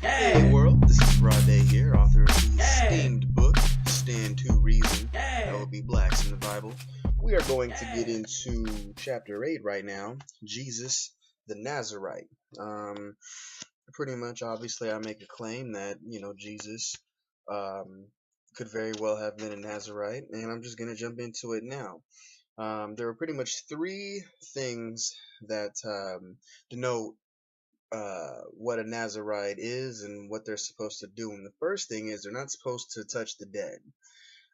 Hey world, this is Raday here, author of the esteemed book, Stand to Reason, that would be blacks in the Bible. We are going to get into chapter 8 right now, Jesus the Nazarite. Pretty much, obviously, I make a claim that, Jesus um, could very well have been a Nazarite, and I'm just going to jump into it now. There are pretty much three things that denote what a Nazarite is and what they're supposed to do. And the first thing is they're not supposed to touch the dead.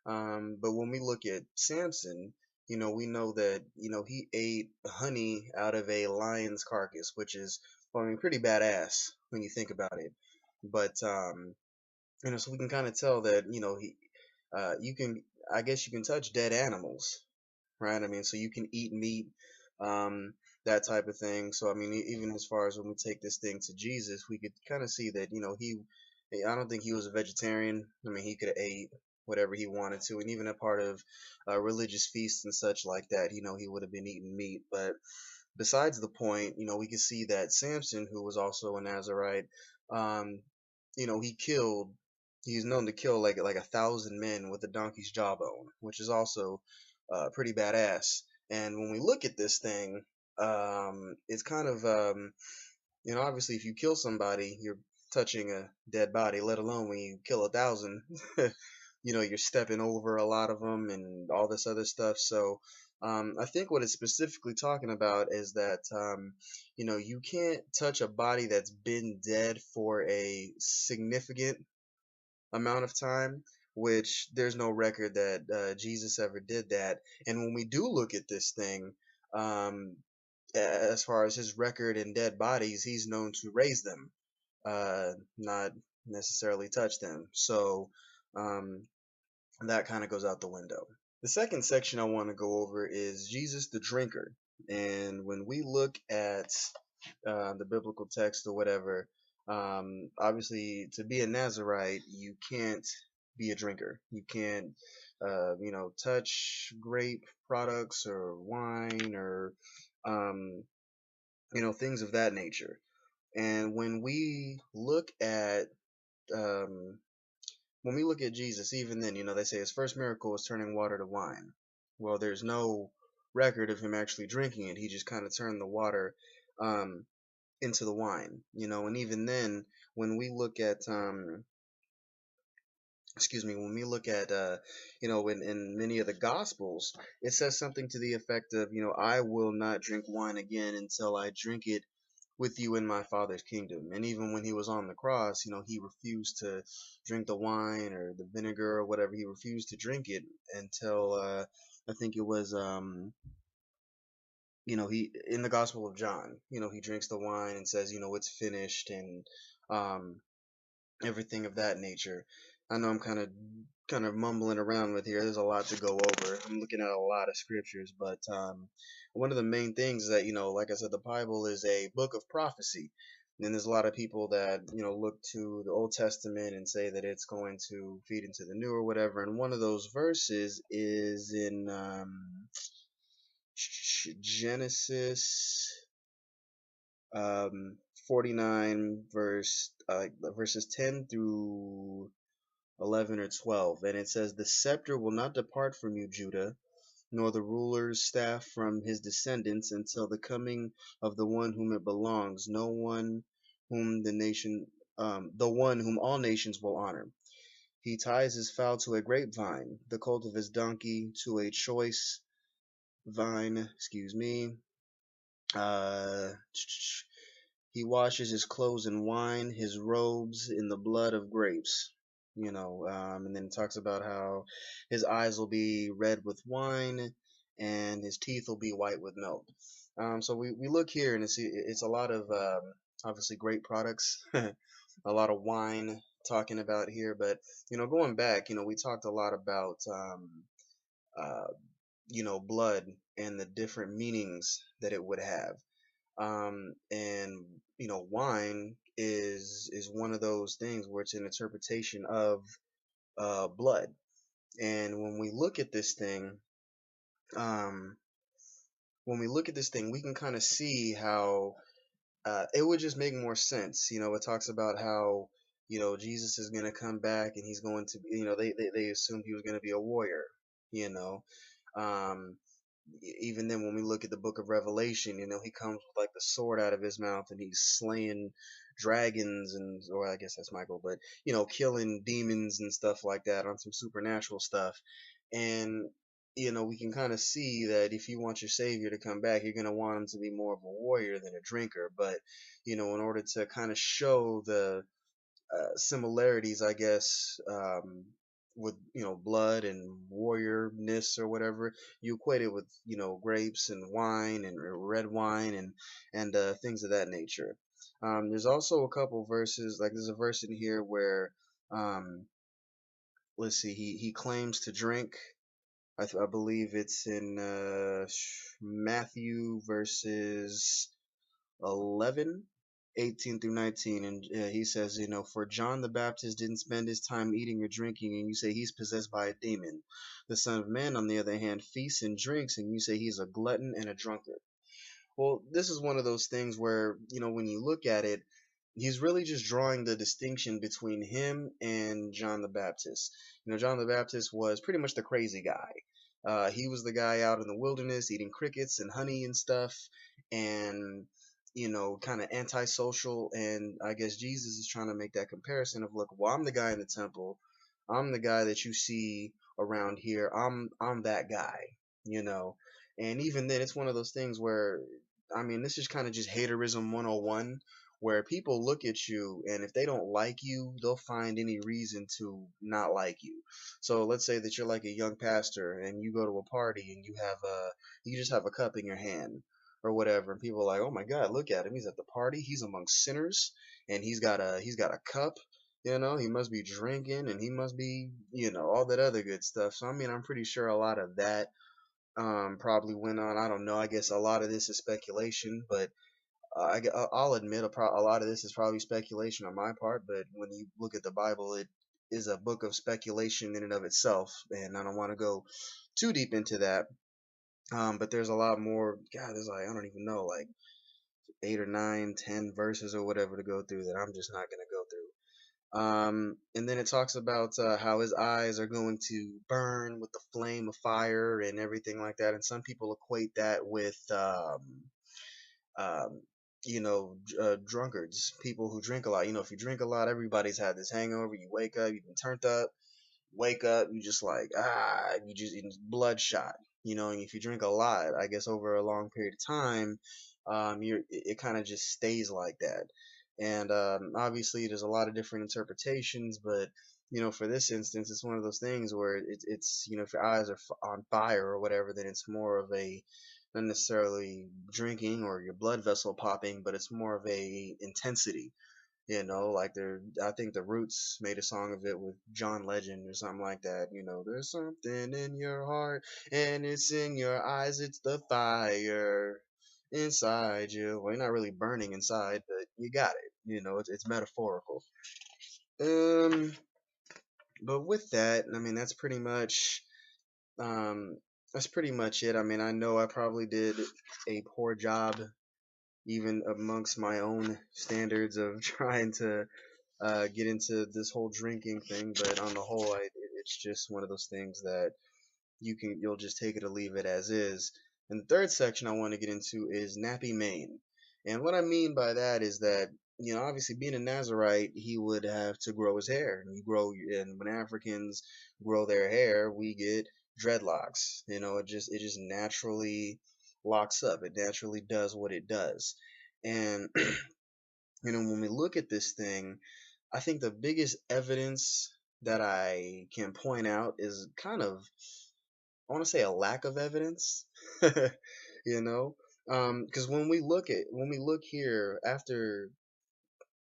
But when we look at Samson, we know that, he ate honey out of a lion's carcass, which is, well, I mean, pretty badass when you think about it. But, so we can kind of tell that, you can, I guess you can touch dead animals, right? I mean, so you can eat meat, um, that type of thing. So, I mean, even as far as when we take this thing to Jesus, we could kind of see that, I don't think he was a vegetarian. I mean, he could have ate whatever he wanted to, and even a part of religious feasts and such like that, he would have been eating meat. But besides the point, we can see that Samson, who was also a Nazarite, um, he killed. He's known to kill like 1,000 men with a donkey's jawbone, which is also pretty badass. And when we look at this thing, it's kind of obviously if you kill somebody, you're touching a dead body. Let alone when you kill 1,000, you're stepping over a lot of them and all this other stuff. So I think what it's specifically talking about is that you can't touch a body that's been dead for a significant amount of time, which there's no record that Jesus ever did that. And when we do look at this thing, um, as far as his record in dead bodies, he's known to raise them, not necessarily touch them. So um, that kind of goes out the window. The second section I want to go over is Jesus the drinker. And when we look at the biblical text or whatever, obviously to be a Nazarite, you can't be a drinker. You can't, touch grape products or wine or, um, things of that nature. And um, when we look at Jesus, even then, they say his first miracle was turning water to wine. Well, there's no record of him actually drinking it. He just kind of turned the water um, into the wine, and even then, when we look at, when we look at, in many of the Gospels, it says something to the effect of, I will not drink wine again until I drink it with you in my Father's kingdom. And even when he was on the cross, he refused to drink the wine or the vinegar or whatever. He refused to drink it until I think it was he in the Gospel of John, he drinks the wine and says, it's finished and um everything of that nature. I know I'm kind of mumbling around with here. There's a lot to go over. I'm looking at a lot of scriptures, but one of the main things is that like I said, the Bible is a book of prophecy. And there's a lot of people that look to the Old Testament and say that it's going to feed into the New or whatever. And one of those verses is in Genesis um, 49 verses 10 through 11 or 12, and it says, the scepter will not depart from you, Judah, nor the ruler's staff from his descendants until the coming of the one whom it belongs, no one whom the one whom all nations will honor. He ties his fowl to a grapevine, the colt of his donkey to a choice vine, uh, he washes his clothes in wine, his robes in the blood of grapes. And then it talks about how his eyes will be red with wine and his teeth will be white with milk. So we look here and it's a lot of obviously great products, a lot of wine talking about here. But going back, we talked a lot about uh, blood and the different meanings that it would have. And wine is one of those things where it's an interpretation of blood. And um, when we look at this thing, we can kind of see how it would just make more sense. It talks about how, Jesus is going to come back and he's going to, they assumed he was going to be a warrior, you know. Um, Even then, when we look at the book of Revelation, he comes with like the sword out of his mouth and he's slaying dragons or I guess that's Michael, but, killing demons and stuff like that on some supernatural stuff. And, we can kind of see that if you want your savior to come back, you're going to want him to be more of a warrior than a drinker. But, in order to kind of show the similarities, I guess, with blood and warriorness or whatever, you equate it with grapes and wine and red wine and things of that nature. There's also a couple verses, like there's a verse in here where, um, let's see, he claims to drink. I believe it's in Matthew verses 11, 18 through 19, and he says, for John the Baptist didn't spend his time eating or drinking, and you say he's possessed by a demon. The Son of Man, on the other hand, feasts and drinks, and you say he's a glutton and a drunkard. Well, this is one of those things where, when you look at it, he's really just drawing the distinction between him and John the Baptist. John the Baptist was pretty much the crazy guy. He was the guy out in the wilderness eating crickets and honey and stuff, and kind of antisocial. And I guess Jesus is trying to make that comparison of, look, well, I'm the guy in the temple. I'm the guy that you see around here. I'm that guy, you know. And even then, it's one of those things where, I mean, this is kind of just haterism 101, where people look at you and if they don't like you, they'll find any reason to not like you. So let's say that you're like a young pastor and you go to a party and you just have a cup in your hand or whatever, and people are like, "Oh my God, look at him! He's at the party. He's among sinners, and he's got a cup. He must be drinking, and he must be, all that other good stuff." So I mean, I'm pretty sure a lot of that probably went on. I don't know. I guess a lot of this is speculation, but I'll admit a lot of this is probably speculation on my part. But when you look at the Bible, it is a book of speculation in and of itself, and I don't want to go too deep into that. But there's a lot more. God, there's like, I don't even know, like 8 or 9, 10 verses or whatever to go through that I'm just not gonna go through. And then it talks about how his eyes are going to burn with the flame of fire and everything like that. And some people equate that with, um, drunkards, people who drink a lot. If you drink a lot, everybody's had this hangover. You wake up, you've been turned up, wake up, you just like, you just bloodshot. And if you drink a lot, I guess over a long period of time, it kind of just stays like that. And obviously, there's a lot of different interpretations, but for this instance, it's one of those things where it's if your eyes are on fire or whatever, then it's more of a not necessarily drinking or your blood vessel popping, but it's more of a intensity. Like I think the Roots made a song of it with John Legend or something like that. There's something in your heart and it's in your eyes. It's the fire inside you. Well, you're not really burning inside, but you got it. It's metaphorical. Um, but with that, I mean, um, that's pretty much it. I mean, I know I probably did a poor job even amongst my own standards of trying to get into this whole drinking thing, but on the whole, it's just one of those things that you'll just take it or leave it as is. And the third section I want to get into is nappy mane. And what I mean by that is that, obviously being a Nazarite, he would have to grow his hair. And when Africans grow their hair, we get dreadlocks. It just naturally locks up. It naturally does what it does. And, when we look at this thing, I think the biggest evidence that I can point out is kind of, I want to say, a lack of evidence. you know, because when we look here after,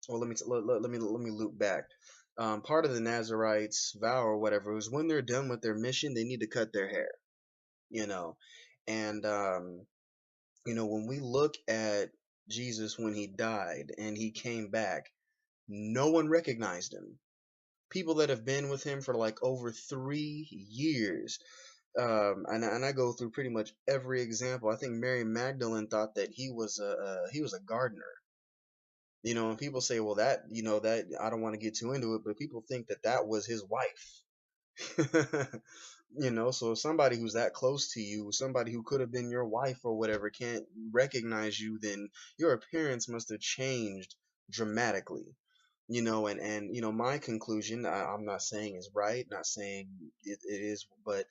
well, let me loop back. Part of the Nazarites' vow or whatever was when they're done with their mission, they need to cut their hair. You know, and when we look at Jesus when he died and he came back, no one recognized him. People that have been with him for like over 3 years. And I go through pretty much every example. I think Mary Magdalene thought that he was a gardener. You know, and people say, well, that, you know, that I don't want to get too into it, but people think that that was his wife. You know, so somebody who's that close to you, somebody who could have been your wife or whatever, can't recognize you, then your appearance must have changed dramatically. You know, and you know, my conclusion, I'm not saying is right, not saying it is, but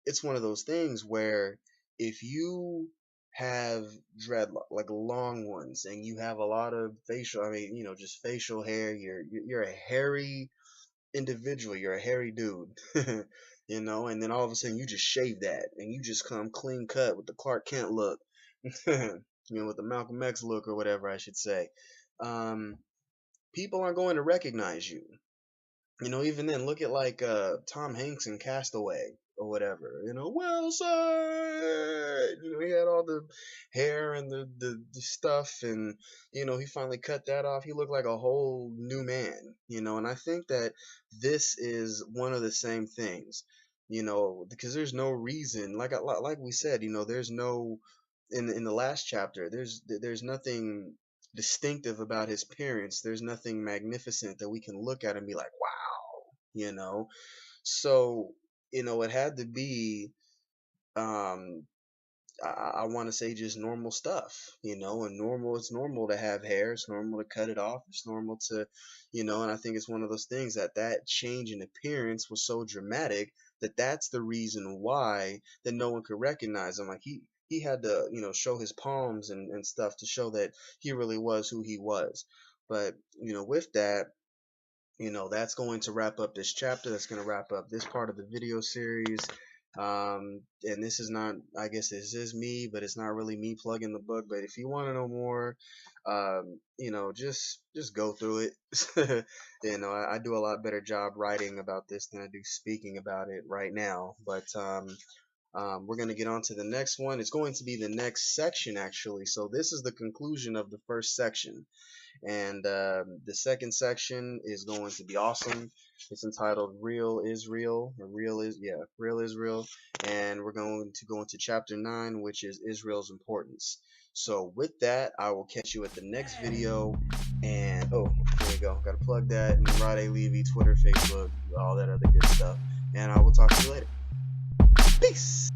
it's one of those things where if you have dreadlock, like long ones, and you have a lot of facial, I mean, you know, just facial hair, you're a hairy individual, you're a hairy dude. You know, and then all of a sudden you just shave that and you just come clean cut with the Clark Kent look. You know, with the Malcolm X look, or whatever I should say. um People aren't going to recognize you. You know, even then, look at like Tom Hanks in Castaway or whatever. You know, Wilson. You know, he had all the hair and the stuff, and you know, he finally cut that off. He looked like a whole new man. You know, and I think that this is one of the same things. You know, because there's no reason, like we said, you know, there's no, in the last chapter, there's nothing distinctive about his appearance. There's nothing magnificent that we can look at and be like, wow, you know. So, you know, it had to be, um I want to say, just normal stuff, you know. And normal, it's normal to have hair, it's normal to cut it off, it's normal to, you know. And I think it's one of those things that that change in appearance was so dramatic that that's the reason why that no one could recognize him. Like he had to, you know, show his palms and stuff to show that he really was who he was. But, you know, with that, you know, that's going to wrap up this chapter. That's going to wrap up this part of the video series. And this is not, I guess this is me, but it's not really me plugging the book. But if you want to know more, you know, just go through it. You know, I do a lot better job writing about this than I do speaking about it right now. But we're going to get on to the next one. It's going to be the next section, actually. So this is the conclusion of the first section. And the second section is going to be awesome. It's entitled Real Israel, or Real Israel. And we're going to go into chapter 9, which is Israel's importance. So with that, I will catch you at the next video. And oh, there you go. Gotta plug that. And Raday, Leavy, Twitter, Facebook, all that other good stuff. And I will talk to you later. Peace.